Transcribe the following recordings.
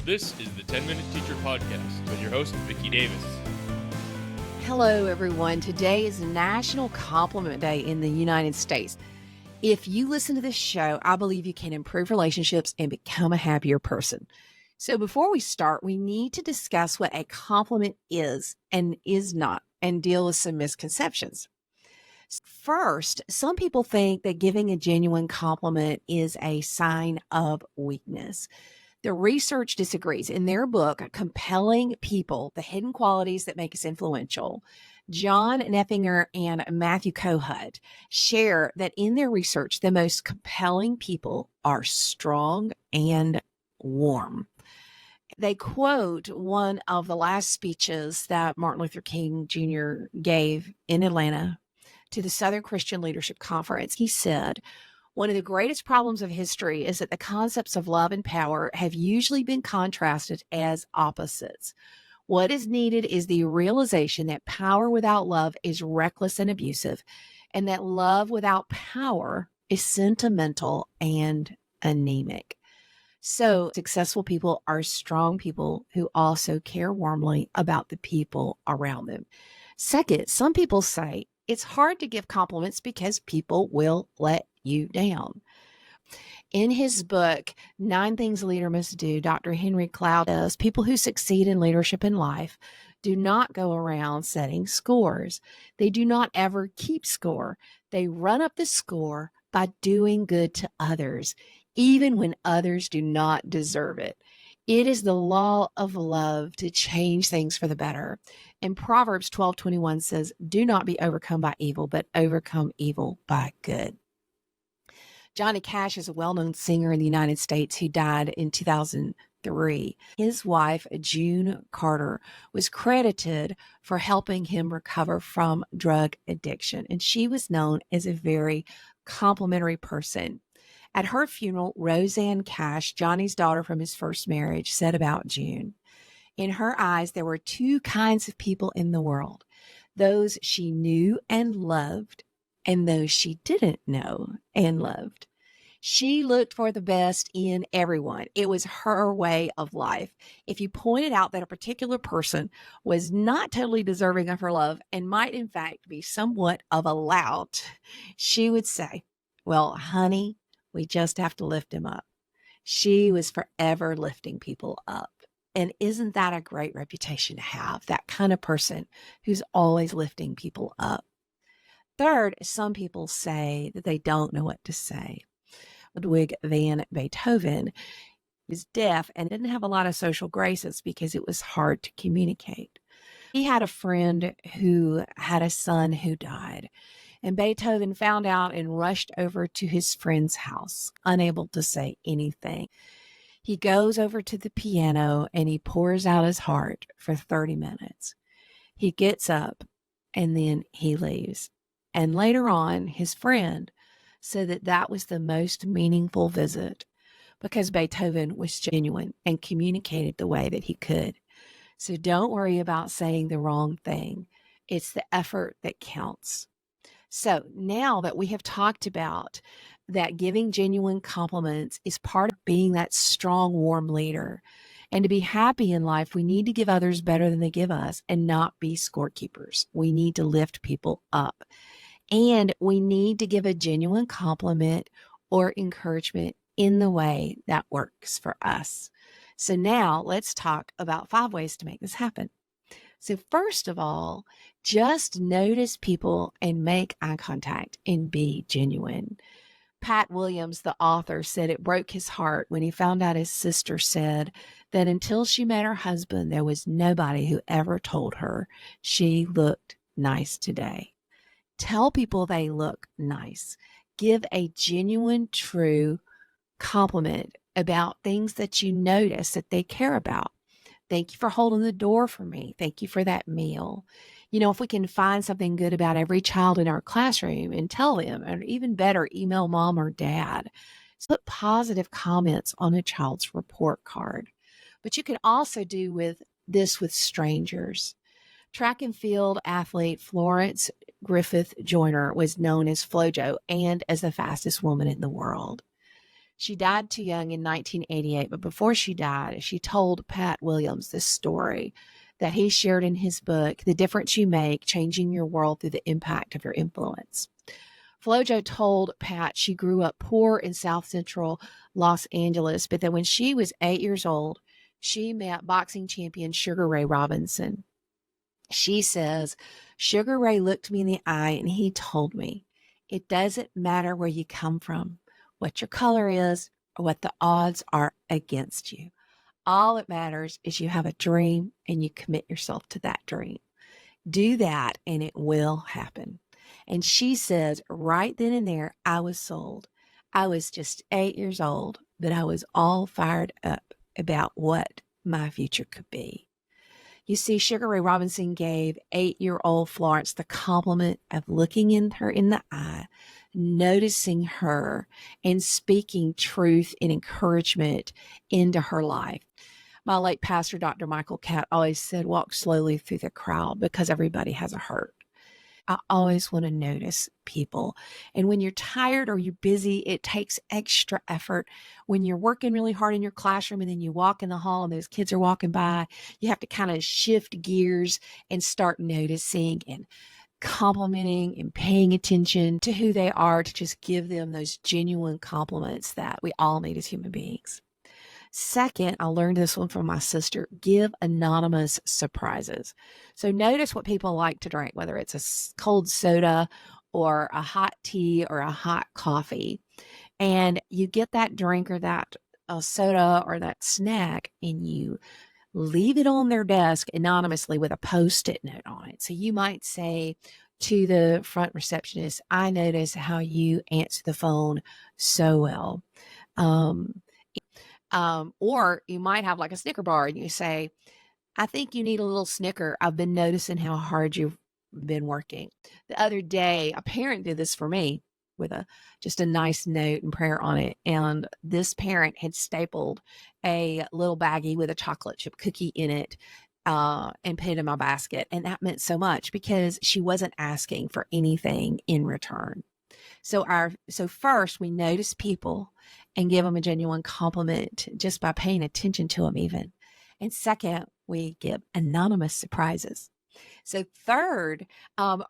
This is the 10-Minute Teacher Podcast with your host, Vicki Davis. Hello, everyone. Today is National Compliment Day in the United States. If you listen to this show, I believe you can improve relationships and become a happier person. So before we start, we need to discuss what a compliment is and is not and deal with some misconceptions. First, some people think that giving a genuine compliment is a sign of weakness. The research disagrees. In their book, Compelling People, The Hidden Qualities That Make Us Influential, John Neffinger and Matthew Kohut share that in their research, the most compelling people are strong and warm. They quote one of the last speeches that Martin Luther King Jr. gave in Atlanta to the Southern Christian Leadership Conference. He said, "One of the greatest problems of history is that the concepts of love and power have usually been contrasted as opposites. What is needed is the realization that power without love is reckless and abusive, and that love without power is sentimental and anemic." So successful people are strong people who also care warmly about the people around them. Second, some people say it's hard to give compliments because people will let you down. In his book, 9 Things a Leader Must Do, Dr. Henry Cloud says people who succeed in leadership in life do not go around setting scores. They do not ever keep score. They run up the score by doing good to others, even when others do not deserve it. It is the law of love to change things for the better. And Proverbs 12:21 says, "Do not be overcome by evil, but overcome evil by good." Johnny Cash is a well-known singer in the United States who died in 2003. His wife, June Carter, was credited for helping him recover from drug addiction, and she was known as a very complimentary person. At her funeral, Roseanne Cash, Johnny's daughter from his first marriage, said about June, "In her eyes, there were 2 kinds of people in the world, those she knew and loved, and those she didn't know and loved. She looked for the best in everyone. It was her way of life. If you pointed out that a particular person was not totally deserving of her love and might in fact be somewhat of a lout, she would say, 'Well, honey, we just have to lift him up.' She was forever lifting people up. And isn't that a great reputation to have, that kind of person who's always lifting people up? Third, some people say that they don't know what to say. Ludwig van Beethoven is deaf and didn't have a lot of social graces because it was hard to communicate. He had a friend who had a son who died, and Beethoven found out and rushed over to his friend's house, unable to say anything. He goes over to the piano and he pours out his heart for 30 minutes. He gets up and then he leaves. And later on, his friend said that that was the most meaningful visit because Beethoven was genuine and communicated the way that he could. So don't worry about saying the wrong thing. It's the effort that counts. So now that we have talked about that giving genuine compliments is part of being that strong, warm leader. And to be happy in life, we need to give others better than they give us and not be scorekeepers. We need to lift people up. And we need to give a genuine compliment or encouragement in the way that works for us. So now let's talk about 5 ways to make this happen. So first of all, just notice people and make eye contact and be genuine. Pat Williams, the author, said it broke his heart when he found out his sister said that until she met her husband, there was nobody who ever told her she looked nice today. Tell people they look nice. Give a genuine, true compliment about things that you notice that they care about. Thank you for holding the door for me. Thank you for that meal. If we can find something good about every child in our classroom and tell them, or even better, email mom or dad. So put positive comments on a child's report card. But you can also do this with strangers. Track and field athlete Florence Griffith Joyner was known as Flojo and as the fastest woman in the world. She died too young in 1988, but before she died, she told Pat Williams this story that he shared in his book, The Difference You Make, Changing Your World Through the Impact of Your Influence. Flojo told Pat she grew up poor in South Central Los Angeles, but that when she was 8 years old, she met boxing champion Sugar Ray Robinson. She says, Sugar Ray looked me in the eye and he told me, it doesn't matter where you come from, what your color is, or what the odds are against you. All that matters is you have a dream and you commit yourself to that dream. Do that and it will happen. And she says, right then and there, I was sold. I was just 8 years old, but I was all fired up about what my future could be. You see, Sugar Ray Robinson gave 8-year-old Florence the compliment of looking her in the eye, noticing her, and speaking truth and encouragement into her life. My late pastor, Dr. Michael Catt, always said, walk slowly through the crowd because everybody has a hurt. I always want to notice people. And when you're tired or you're busy, it takes extra effort. When you're working really hard in your classroom and then you walk in the hall and those kids are walking by, you have to kind of shift gears and start noticing and complimenting and paying attention to who they are, to just give them those genuine compliments that we all need as human beings. Second, I learned this one from my sister, give anonymous surprises. So notice what people like to drink, whether it's a cold soda or a hot tea or a hot coffee. And you get that drink or that soda or that snack and you leave it on their desk anonymously with a Post-it note on it. So you might say to the front receptionist, I notice how you answer the phone so well. Or you might have like a Snicker bar and you say, I think you need a little Snicker. I've been noticing how hard you've been working. The other day, a parent did this for me with just a nice note and prayer on it. And this parent had stapled a little baggie with a chocolate chip cookie in it and put it in my basket. And that meant so much because she wasn't asking for anything in return. So first we notice people and give them a genuine compliment just by paying attention to them even. And second, we give anonymous surprises. So third,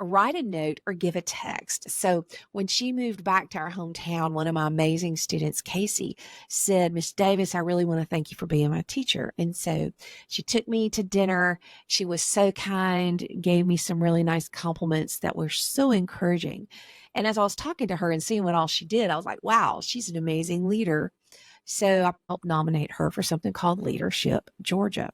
write a note or give a text. So when she moved back to our hometown, one of my amazing students, Casey, said, Miss Davis, I really want to thank you for being my teacher. And so she took me to dinner. She was so kind, gave me some really nice compliments that were so encouraging. And as I was talking to her and seeing what all she did, I was like, wow, she's an amazing leader. So I helped nominate her for something called Leadership Georgia.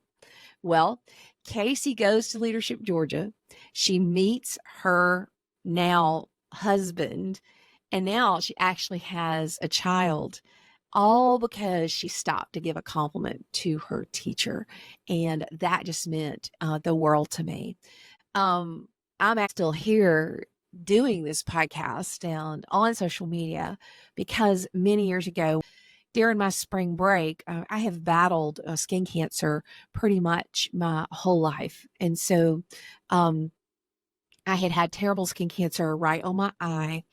Well, Casey goes to Leadership Georgia. She meets her now husband, and now she actually has a child, all because she stopped to give a compliment to her teacher. And that just meant the world to me. I'm still here doing this podcast and on social media because many years ago, during my spring break, I have battled skin cancer pretty much my whole life. And so I had terrible skin cancer right on my eye.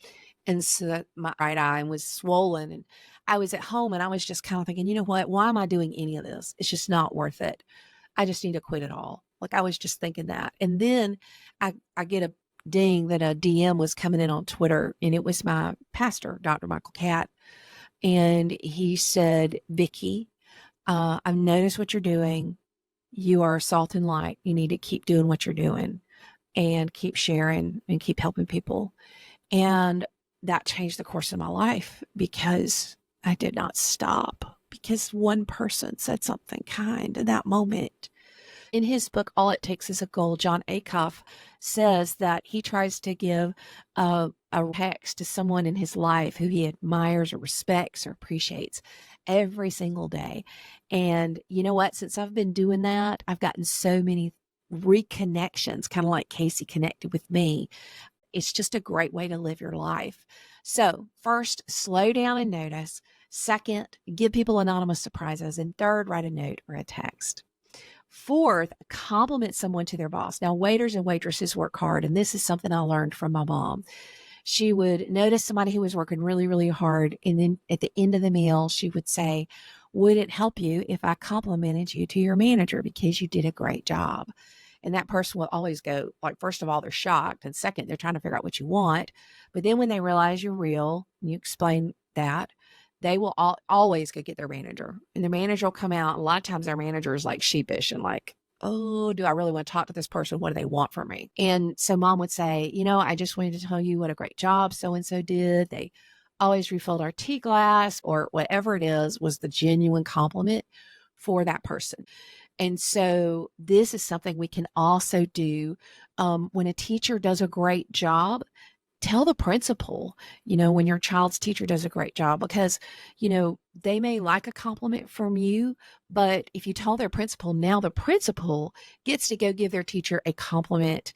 And so my right eye was swollen. And I was at home and I was just kind of thinking, you know what? Why am I doing any of this? It's just not worth it. I just need to quit it all. Like I was just thinking that. And then I get a ding that a DM was coming in on Twitter, and it was my pastor, Dr. Michael Catt. And he said, Vicki, I've noticed what you're doing. You are salt and light. You need to keep doing what you're doing and keep sharing and keep helping people. And that changed the course of my life because I did not stop because one person said something kind in that moment. In his book, All It Takes Is a Goal, John Acuff says that he tries to give a text to someone in his life who he admires or respects or appreciates every single day. And you know what? Since I've been doing that, I've gotten so many reconnections, kind of like Casey connected with me. It's just a great way to live your life. So first, slow down and notice. Second, give people anonymous surprises. And third, write a note or a text. Fourth, compliment someone to their boss. Now, waiters and waitresses work hard, and this is something I learned from my mom. She would notice somebody who was working really, really hard. And then at the end of the meal, she would say, would it help you if I complimented you to your manager because you did a great job? And that person will always go, like, first of all, they're shocked. And second, they're trying to figure out what you want. But then when they realize you're real, and you explain that, they will always go get their manager. And the manager will come out. A lot of times their manager is like sheepish and like, oh, do I really want to talk to this person? What do they want from me? And so mom would say, I just wanted to tell you what a great job so-and-so did. They always refilled our tea glass, or whatever it is, was the genuine compliment for that person. And so this is something we can also do when a teacher does a great job. Tell the principal, when your child's teacher does a great job, because, they may like a compliment from you, but if you tell their principal, now the principal gets to go give their teacher a compliment,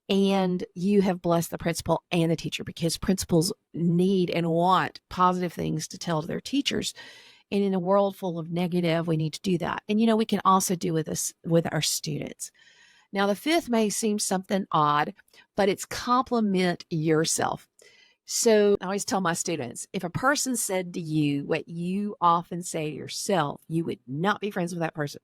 and you have blessed the principal and the teacher, because principals need and want positive things to tell to their teachers. And in a world full of negative, we need to do that. And, we can also do this with our students. Now, the fifth may seem something odd, but it's compliment yourself. So I always tell my students, if a person said to you what you often say to yourself, you would not be friends with that person.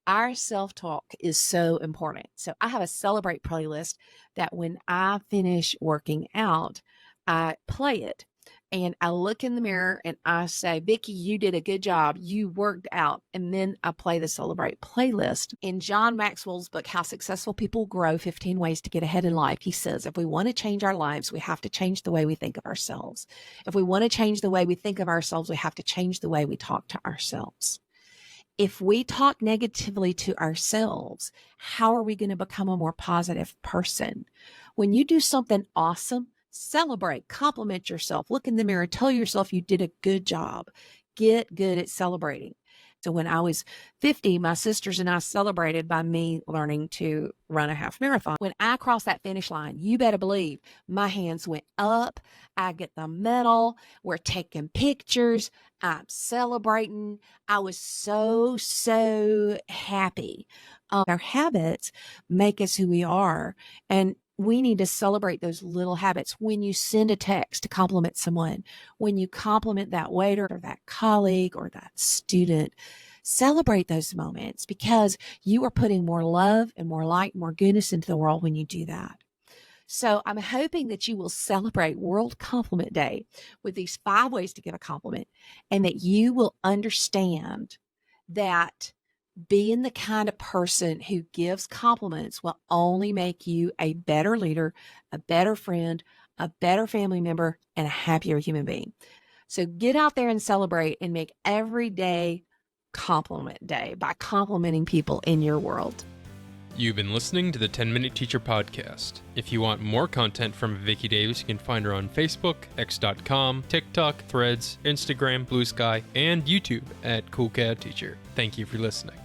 Our self-talk is so important. So I have a celebrate playlist that when I finish working out, I play it. And I look in the mirror and I say, Vicki, you did a good job. You worked out. And then I play the Celebrate playlist. In John Maxwell's book, How Successful People Grow, 15 Ways to Get Ahead in Life, he says, if we want to change our lives, we have to change the way we think of ourselves. If we want to change the way we think of ourselves, we have to change the way we talk to ourselves. If we talk negatively to ourselves, how are we going to become a more positive person? When you do something awesome, celebrate, compliment yourself, look in the mirror, tell yourself you did a good job. Get good at celebrating. So when I was 50, my sisters and I celebrated by me learning to run a half marathon. When I crossed that finish line, you better believe my hands went up. I get the medal. We're taking pictures. I'm celebrating. I was so happy. Our habits make us who we are. And we need to celebrate those little habits. When you send a text to compliment someone, when you compliment that waiter or that colleague or that student, celebrate those moments, because you are putting more love and more light, more goodness into the world when you do that. So I'm hoping that you will celebrate World Compliment Day with these 5 ways to give a compliment, and that you will understand that being the kind of person who gives compliments will only make you a better leader, a better friend, a better family member, and a happier human being. So get out there and celebrate, and make every day compliment day by complimenting people in your world. You've been listening to the 10-Minute Teacher Podcast. If you want more content from Vicki Davis, you can find her on Facebook, X.com, TikTok, Threads, Instagram, Blue Sky, and YouTube at Cool Cat Teacher. Thank you for listening.